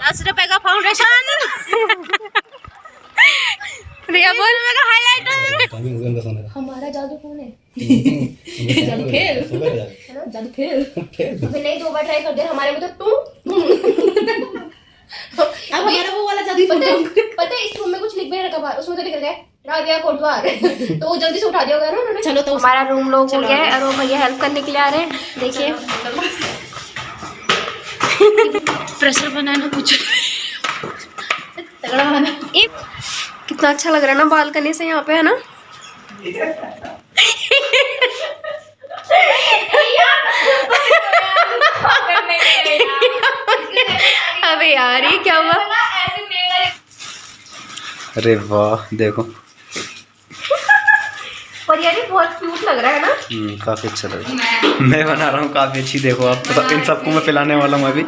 ₹10 का फाउंडेशन। रिया बोल हाइलाइटर। हमारा जादू कौन है? जादू खेल, जादू खेल। अबे नहीं, 2 बार ट्राई कर दे। हमारे में तो टू अब हमारा वो वाला जादू पता है इस रूम में कुछ लिख भी नहीं रखा बाहर, उसमें तो लिख रखा है राबिया कोटवार। तो वो जल्दी से उठा दिया होगा ना उन्होंने। चलो तो हमारा रूम लोग हो गया है और वो भैया हेल्प करने के लिए आ रहे हैं। देखिए प्रेशर बनाना कुछ तगड़ा बनाना। कितना अच्छा लग रहा है ना बालकनी से यहाँ पे, है ना? अबे यार ये क्या हुआ? अरे वाह देखो। और यार ये बहुत क्यूट लग रहा है ना? काफी अच्छा लग रहा है। मैं बना रहा हूँ काफी अच्छी। देखो आप तो इन सबको मैं पिलाने वाला हूँ अभी।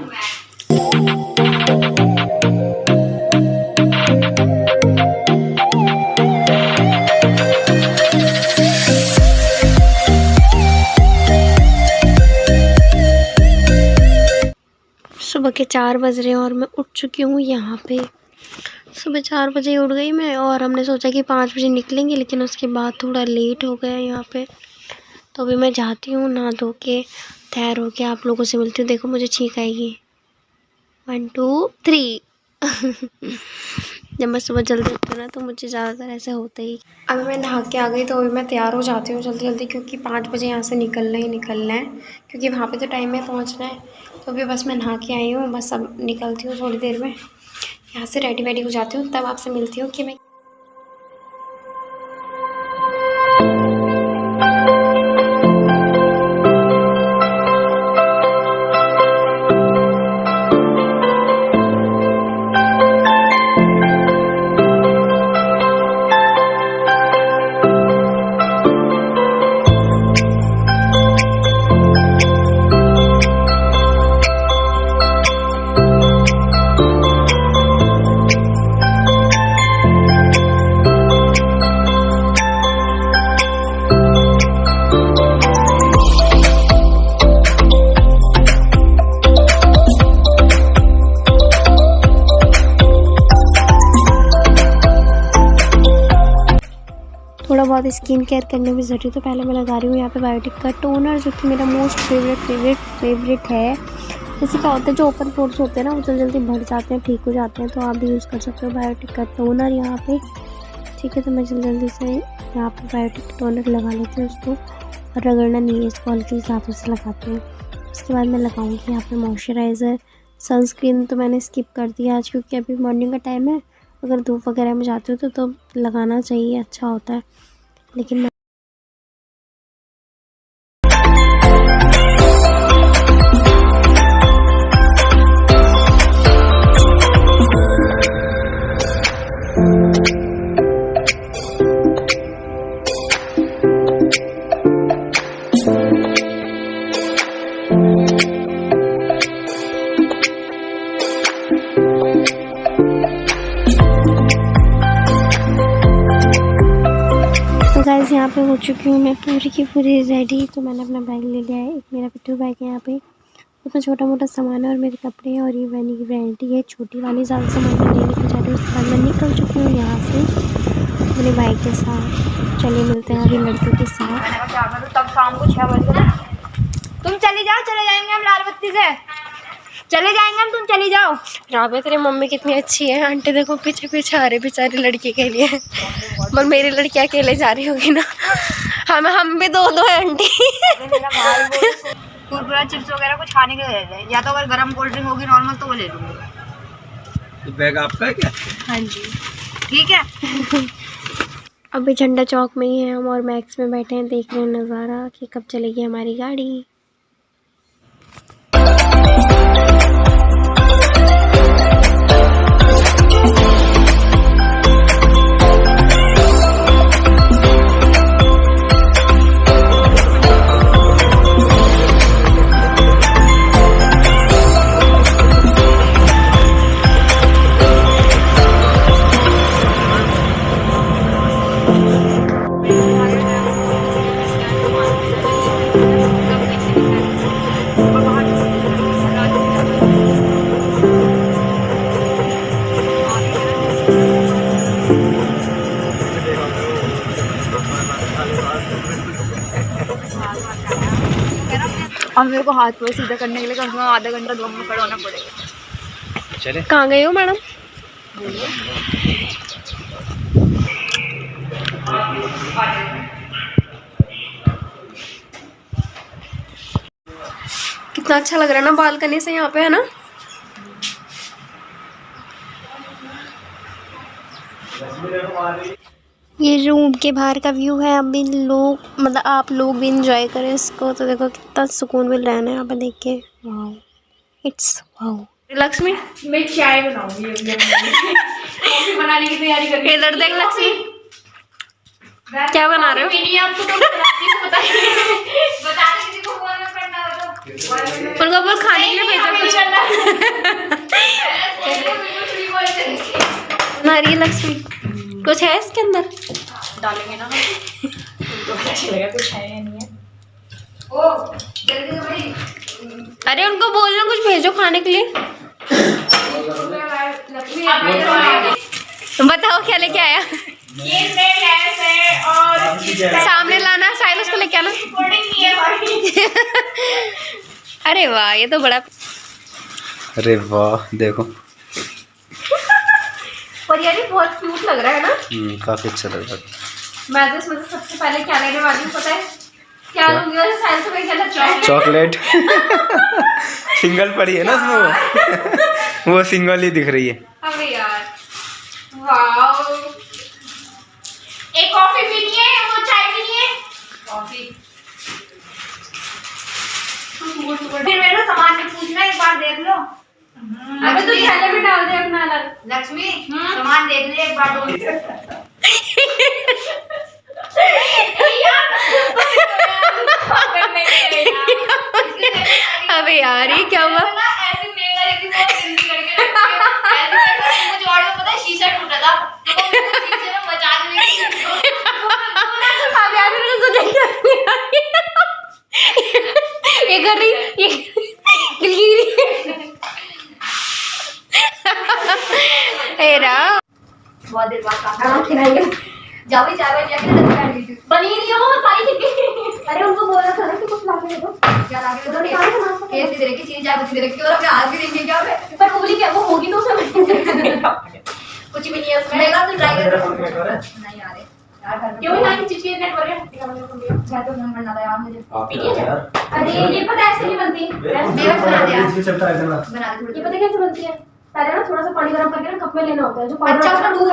सुबह के 4 बज रहे हैं और मैं उठ चुकी हूँ यहाँ पे। सुबह 4 बजे उठ गई मैं और हमने सोचा कि 5 बजे निकलेंगे, लेकिन उसके बाद थोड़ा लेट हो गया यहाँ पे। तो अभी मैं जाती हूँ नहा धो के तैयार हो के आप लोगों से मिलती हूँ। देखो मुझे छींक आएगी। 1 2 3। जब मैं सुबह जल्दी उठती हूँ ना तो मुझे ज़्यादातर ऐसे होता ही। अभी मैं नहा के आ गई तो अभी मैं तैयार हो जाती हूँ जल्दी जल्दी, क्योंकि 5 बजे यहाँ से निकलना ही निकलना है, क्योंकि वहाँ पे तो टाइम में पहुँचना है। तो अभी बस मैं नहा के आई हूँ, बस अब निकलती हूँ थोड़ी देर में। यहाँ से रेडी वेडी हो जाती हूँ, तब आपसे मिलती हूँ कि मैं थोड़ा बहुत स्किन केयर करने भी ज़रूरी। तो पहले मैं लगा रही हूँ यहाँ पे बायोटिक का टोनर, जो कि मेरा मोस्ट फेवरेट है। इसी का होता है जो ओपन पोर्स होते हैं ना वो जल्दी जल्दी भर जाते हैं, ठीक हो जाते हैं। तो आप भी यूज़ कर सकते हो बायोटिक का टोनर यहाँ पे। ठीक है, तो मैं जल्दी से यहाँ पे बायोटिक टोनर लगा लेती हूँ उसको, और रगड़ना नहीं है इसको, हल्के हाथों से लगाते हैं। उसके बाद मैं लगाऊँगी यहाँ पे मॉइस्चराइज़र। सनस्क्रीन तो मैंने स्किप कर दिया आज, क्योंकि अभी मॉर्निंग का टाइम है। अगर धूप वगैरह में जाती हो तो लगाना चाहिए, अच्छा होता है। लेकिन मैं गाइस यहाँ पे हो चुकी हूँ मैं पूरी की पूरी रेडी। तो मैंने अपना बैग ले लिया है, एक मेरा पिट्ठू बैग है यहाँ पे, उसमें छोटा मोटा सामान है और मेरे कपड़े हैं, और ये वैनी की वैनिटी है छोटी वाली, ज़्यादा सामान मैं नहीं लेकर जा रही हूँ। उसके बाद मैं निकल चुकी हूँ यहाँ से अपने बाइक के साथ। चलिए मिलते हैं अभी लड़कियों के साथ। तब शाम को 6 बजे तुम चली जाओ, चले जाएंगे हम लाल बत्ती से, चले जाएंगे हम, तुम चली जाओ। राबे तेरी मम्मी कितनी अच्छी है। आंटी देखो पीछे पीछे आ रही बेचारी लड़की के लिए, पर मेरी लड़की अकेले जा रही होगी ना। हम भी दो है आंटी। कुरकुरा चिप्स वगैरह कुछ खाने के लिए, या तो अगर गर्म कोल्ड ड्रिंक होगी नॉर्मल तो वो ले लूँगी। बैग आपका है क्या? हाँ जी ठीक है। अभी झंडा चौक में ही है हम, और मैक्स में बैठे हैं, देख रहे हैं नज़ारा कि कब चलेगी हमारी गाड़ी। है ना, अब मेरे को हाथ पर सीधा करने के लिए कम से कम आधा घंटा 2 मिनट खड़ा होना पड़ेगा। चले कहाँ गए हो मैडम? कितना अच्छा लग रहा है ना बालकनी से यहाँ पे, है ना? ये रूम के बाहर का व्यू है। अभी लोग मतलब आप लोग भी इंजॉय करें इसको। तो देखो कितना सुकून मिल रहा है ना यहाँ पे देख के। Wow, it's wow. लक्ष्मी मैं चाय बनाऊंगी कॉफी बनाने की तैयारी कर रही हूँ। इधर देख लक्ष्मी, क्या बना रहे हो? आपको तो बताइए किसी को फोन में करना हो तो उनको बोल खाने के लिए भेजो कुछ। नारी लक्ष्मी कुछ है इसके अंदर? डालेंगे ना तो पता चलेगा कुछ है या नहीं है। ओ जल्दी से भाई, अरे उनको बोलना कुछ भेजो खाने के लिए। बताओ क्या लेके आया? ये लेस है और सामने लाना, साइल उसको लेके आना। अरे वाह, ये तो बड़ा। अरे वाह देखो, और यार ये बहुत क्यूट लग रहा है ना। काफी अच्छा लग रहा है। मैं तो इसमें से सबसे पहले क्या लेने वाली हूँ पता है? क्या लूंगी? वैसे साइल से क्या लगता है? चॉकलेट सिंगल पड़ी है ना उसमें, वो सिंगल ही दिख रही है। अबे यार वाओ, एक कॉफी पीनी है, वो चाय पीनी है, कॉफी। फिर मेरे सामान में पूछना, एक बार देख लो। अबे तो थैले में डाल दे अपना अलग। लक्ष्मी सामान देख ले एक बार। अबे यार ये क्या हुआ? ऐसे मेरा लेकिन बहुत जल्दी करके मुझे और पता है शीशा टूटा था तो वो शीशे में बचा के अब यार मेरे को देख ये कर रही ये गिरी एरा बहुत देर बाद खाना खिलाएंगे। जाओ भी चाय वाय जाके बैठ गई थी, बनी नहीं हो सारी चीजें। अरे उनको बोला था ना कि कुछ ला के दे दो। क्या ला के दे दो? केस दे रही चीज चाय कुछ दे रखी और अपने हाथ भी देंगे क्या पर उंगली क्या वो होगी तो उसमें कुछ भी नहीं है उसमें। मैं तो ट्राई कर नहीं आ रहे यार, क्यों ना की चीज के नेटवर्क है चाय तो नहीं बनना था यार मुझे। अरे ये पता ऐसे नहीं बनती, मेरा बना दे यार, बना दे। ये पता कैसे बनती है? पहले ना थोड़ा सा पानी गरम करके ना कप में लेना होता है। जो अच्छा उसमें दूध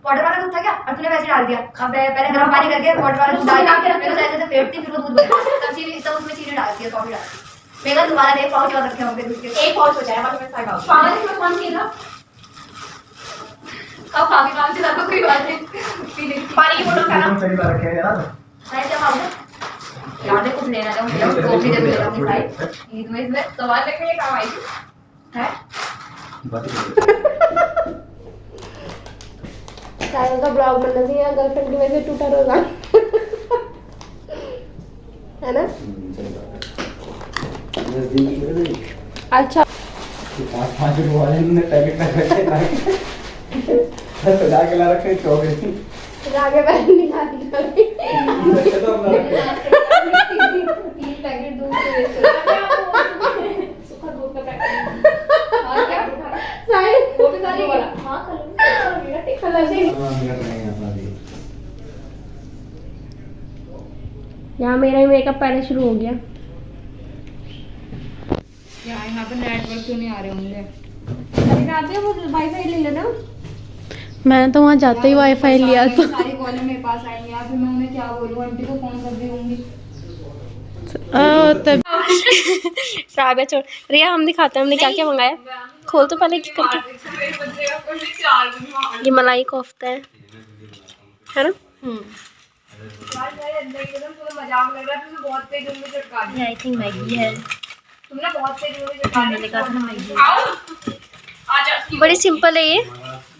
पाउडर वाला दूध था क्या? और तूने वैसे डाल दिया। अब पहले गरम पानी करके पाउडर वाला दूध डाल के फिर उसे ऐसे फेंटती, फिर वो दूध बनता है। तब चीनी सब उसमें चीनी डालती है, कॉफी डालती है। मेरा दोबारा एक पाउच और रखे होंगे दूध के, एक पाउच हो जाएगा। बाकी मैं साइड डाल पानी में कौन पीएगा? कब काफी काम से आपको कोई बात नहीं, पानी की बोतल खाना नहीं जब आओ याद है कुछ लेना था मुझे, कॉफी जब ले रहा हूं भाई ईद में इसमें सवाल लेके ये काम आई है। साइल का ब्लॉग बनना चाहिए गर्लफ्रेंड की वजह से टूटा रोजाना, है ना? अच्छा आगे बैठ निकाल पैकेट दूध के सूखा दूध का पैकेट और क्या साइड वो भी खा लेगा। हां खा लूंगी खा ले। यहाँ मेरा ही मेकअप पहले शुरू हो गया। यार यहाँ पे नेटवर्क क्यों नहीं आ रहे होंगे? अरे रात में वो वाईफाई ले लेना। मैं तो वहाँ जाते ही वाईफाई लिया तो सारी कॉलें मेरे पास आएंगी यार, फिर मैं उन्हें क्या बोलूँ? आंटी को फोन कर दी होंगी। तब राबिया छोड़ रिया, हम दिखाते हैं हमने क्या क्या मंगाया। खोल तो पहले की करके। ये मलाई कोफ्ता है ना? मजाक लग रहा है, तुमने बहुत तेज उंगली चटका दी। आई थिंक मैगी है। तुमने बहुत तेज उंगली चटका दी। कहा था ना मैगी। आजा बड़ी सिंपल है ये,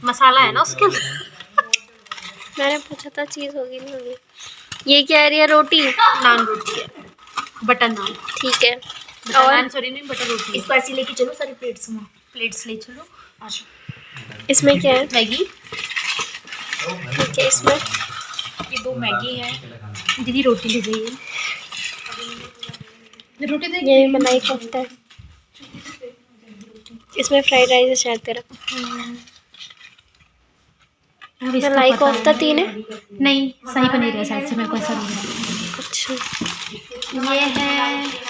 मसाला है ना उसके अंदर। मैंने पूछा था चीज़ होगी नहीं होगी। ये क्या है रिया? रोटी नान रोटी है, बटर नान। ठीक है। और नान सॉरी नहीं बटर रोटी। इसको ऐसे लेके चलो सारी प्लेट्स में। प्लेट्स ले चलो। आजा। इसमें क्या है? मैगी। ठीक है। इसमें ये 2 मैगी है। दीदी रोटी ले जाइए। रोटी दे। ये मलाई कोफ्ता है, इसमें फ्राइड राइस है शायद तेरा। मलाई कोफ्ता 3 है? नहीं, सही पनीर है शायद से, मेरे को ऐसा लग रहा है। अच्छा, ये है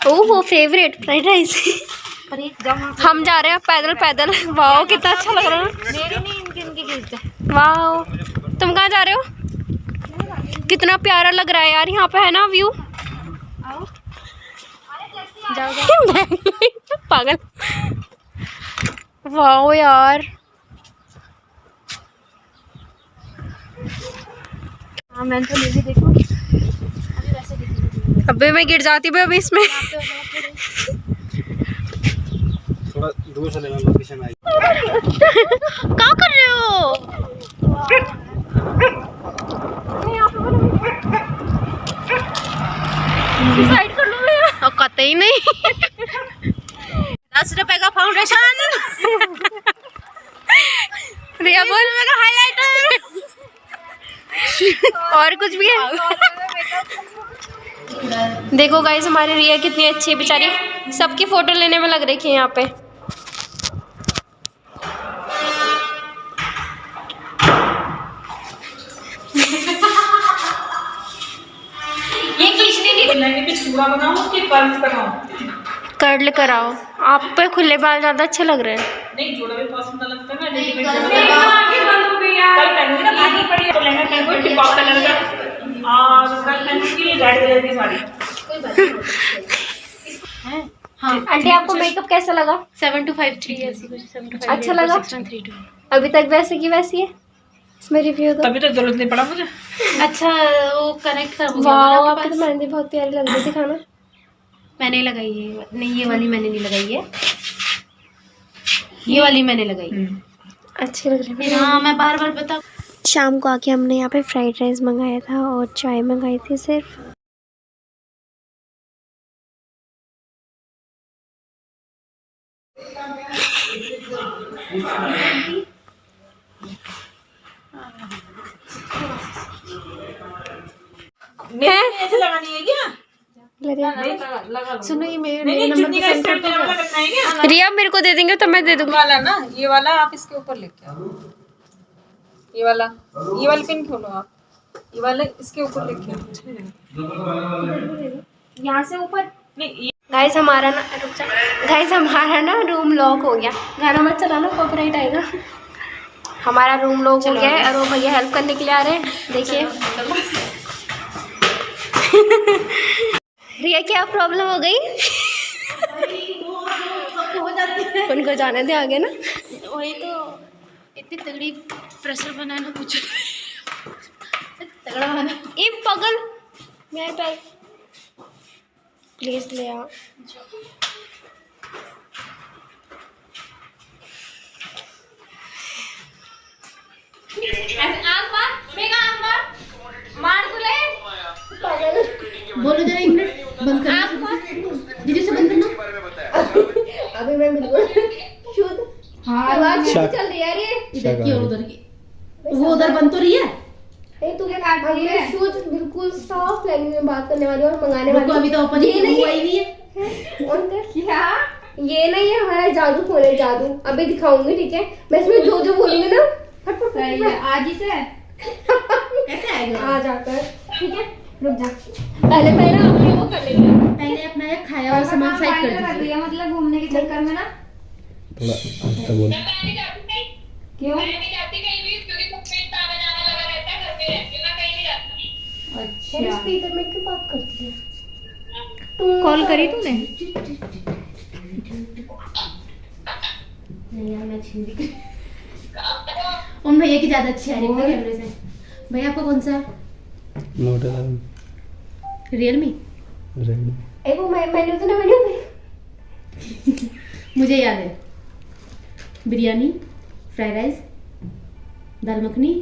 ओह फेवरेट फ्राइड राइस। हम जा रहे हैं पैदल पैदल। वाह कितना अच्छा लग रहा है। मेरी नहीं, इनकी वाह, तुम कहाँ जा रहे हो? कितना प्यारा लग रहा है यार यहाँ पे, है ना व्यू। पागल। वाह यार, हाँ मैंने तो नहीं देखो, अभी वैसे दिख अबे मैं गिर जाती भी अभी इसमें। थोड़ा दूर से लेना लोकेशन आई। क्या कर रहे हो? साइड कर लो भैया। कतई नहीं। 10 रुपए का फाउंडेशन। रिया बोल मेरा हाइलाइटर। और कुछ भी है? देखो गाइस, हमारी रिया कितनी अच्छी है बेचारी, सबकी फोटो लेने में लग रखी है यहाँ पे। ये खींचने की छुरा बनाओ कि कर्ल कराओ? कर्ल कराओ, आप पे खुले बाल ज्यादा अच्छे लग रहे हैं। नहीं, जोड़ा भी पसंद लगता है ना, नहीं, लेकिन कर्ल मैं आगे बनूंगी यार। कल पहनूंगी ना, भारी पड़ी है तो लहंगा पहनूंगी टिकॉक कलर का, और कल पहनूंगी रेड कलर की साड़ी। हाँ आंटी आपको मेकअप कैसा लगा? 7253 ऐसी कुछ 75 अच्छा लगा? 6132। अभी तक वैसे की वैसी है, इसमें रिव्यू दो। तभी तो जरूरत नहीं पड़ा मुझे। अच्छा वो कनेक्ट कर हो गया वाह, आपके आपकी तो पास। मेहंदी बहुत प्यारी लग रही है, दिखाना। मैंने लगाई है, नहीं ये वाली मैंने नहीं लगाई है, ये वाली मैंने लगाई है। अच्छी लग रही है। हाँ मैं बार बार बता। शाम को आके हमने यहाँ पे फ्राइड राइस मंगाया था और चाय मंगाई थी सिर्फ। ऐसे लगानी है क्या? सुनो ये मेरे नहीं, नंबर चुन्नी पे का सेंड स्टाइल कर मेरा दो। वाला करना है क्या? रिया मेरे को दे देंगे तो मैं दे दूंगी। वाला ना, ये वाला आप इसके ऊपर लेके आओ। ये वाला, ये वाली पिन खोलो आप, ये वाला इसके ऊपर लेके आओ। यहाँ से ऊपर नहीं, गाइस हमारा ना, रुक जा गाइस, हमारा ना रूम लॉक हो गया। गाना मत चलाना, कॉपीराइट आएगा। हमारा रूम लॉक हो गया है और वो भैया हेल्प करने के लिए आ रहे हैं, देखिए। रिया क्या प्रॉब्लम हो गई? उनको जाने दे आगे ना। वही तो, इतनी तगड़ी प्रेशर बनाना कुछ तगड़ा बना। ये पगल, मेरे पे प्लीज ले आओ। बोलो जरा 1 मिनट बंद करना, दीदी से बंद करना। अभी मैं बिल्कुल शुद्ध आवाज क्या चल रही है। ये इधर की और उधर की, वो उधर बंद तो रही है। नहीं तू क्या काट रही है? शुद्ध बिल्कुल साफ लैंग्वेज में बात करने वाली और मंगाने वाली। अभी तो ओपन ये नहीं हुआ ही नहीं है। ऑन कर। क्या? ये नहीं है हमारा जादू फोन है, जादू। अभी दिखाऊंगी, ठीक है? मैं इसमें जो जो बोलूंगी ना फट आज ही से कैसे आएगा? आ जाता है, ठीक है? रुक जा, पहले पहले अपने वो कर लेंगे। पहले अपना ये खाया हुआ सामान साइड कर दीजिए। मतलब घूमने के चक्कर में ना। थोड़ा आस्ते बोल। क्यों? अच्छा स्पीकर में क्यों बात करती है? कॉल करी तूने? उन भैया की ज्यादा अच्छी आ रही है कैमरे से। भैया आपको कौन सा? Note 11 Realme. रेड। ए वो मैंने तो ना वीडियो मुझे याद है, बिरयानी, फ्राइड राइस, दाल मखनी,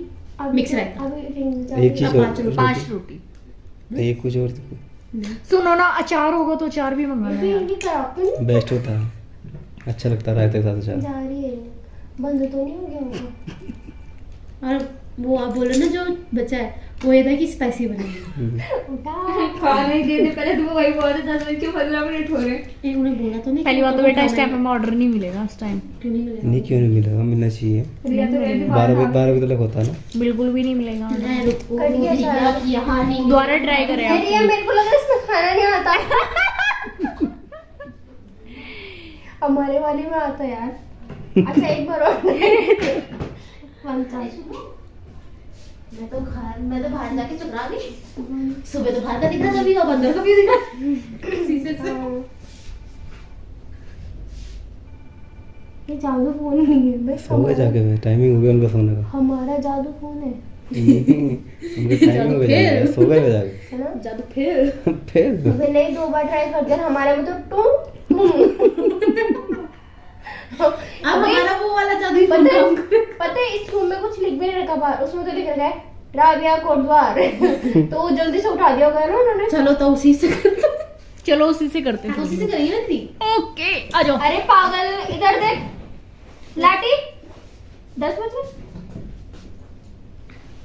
मिक्स रायता। एक चीज और, 5 रोटी। ये कुछ और सुनो ना, अचार होगा तो अचार भी मंगाना है। बेस्ट होता है, अच्छा लगता है रायते के साथ अचार। जा रही है, बंद तो नहीं हो गया होगा? और वो आप बोलो ना जो बच्चा है, वो ये था कि स्पाइसी बनेगी। खाना ही दे दे पहले, तुमको वही बोल रहे 10 मिनट क्यों 15 मिनट हो रहे। उन्हें बोला तो नहीं। पहली बात तो बेटा इस टाइम हमें ऑर्डर नहीं मिलेगा इस टाइम। नहीं क्यों नहीं मिलेगा, मिलना चाहिए। 12 बजे तक होता है ना। बिल्कुल भी नहीं मिलेगा order। यहाँ नहीं दोबारा ट्राई करें आप। ये मेरे को लगा इसमें खाना नहीं आता। हमारे वाले में आता यार। अच्छा एक बार और मैं तो बाहर जाके चुकरा गई। सुबह तो बाहर का दिख रहा था, अभी अब अंदर का भी दिख रहा शीशे से। ये जादू फोन नहीं है भाई, सो गए जाके, टाइमिंग हो गया उनका सोने का। हमारा जादू फोन है। उनका टाइमिंग हो गया, सो गए जाके। है ना? जादू फिर अबे नहीं, 2 बार ट्राई कर दिया, हमारे में तो टू अब हमारा वो वाला जादू पता है इस रूम में कुछ लिख भी नहीं रखा बाहर, उसमें तो लिख रखा है राबिया कोटद्वार। तो वो जल्दी से उठा दिया होगा ना उन्होंने। चलो तो उसी से चलो उसी से करते हैं। उसी से करेंगे ना थी। ओके आ जाओ। अरे पागल, इधर देख लाठी। 10 बजे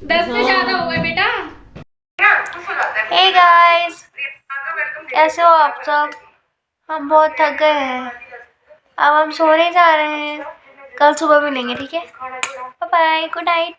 10 से ज्यादा हो गए बेटा। हे गाइस, कैसे हो आप सब? हम बहुत थक गए हैं, अब हम सोने जा रहे हैं। कल सुबह मिलेंगे, ठीक है? Bye bye, good night.